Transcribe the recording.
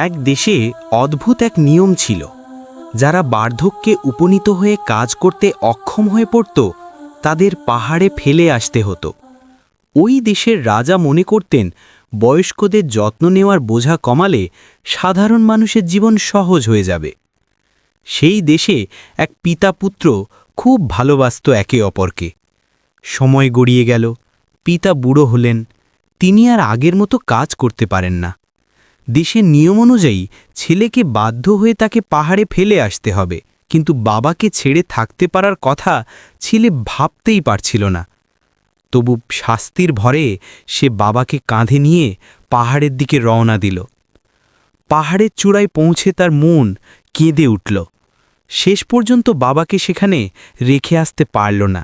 এক দেশে অদ্ভুত এক নিয়ম ছিল। যারা বার্ধক্যে উপনীত হয়ে কাজ করতে অক্ষম হয়ে পড়ত, তাদের পাহাড়ে ফেলে আসতে হতো। ওই দেশের রাজা মনে করতেন, বয়স্কদের যত্ন নেওয়ার বোঝা কমালে সাধারণ মানুষের জীবন সহজ হয়ে যাবে। সেই দেশে এক পিতা পুত্র খুব ভালোবাসত একে অপরকে। সময় গড়িয়ে গেল, পিতা বুড়ো হলেন, তিনি আর আগের মতো কাজ করতে পারেন না। দেশের নিয়ম অনুযায়ী ছেলেকে বাধ্য হয়ে তাকে পাহাড়ে ফেলে আসতে হবে, কিন্তু বাবাকে ছেড়ে থাকতে পারার কথা ছেলে ভাবতেই পারছিল না। তবু শাস্তির ভরে সে বাবাকে কাঁধে নিয়ে পাহাড়ের দিকে রওনা দিল। পাহাড়ের চূড়ায় পৌঁছে তার মন কেঁদে উঠল। শেষ পর্যন্ত বাবাকে সেখানে রেখে আসতে পারল না।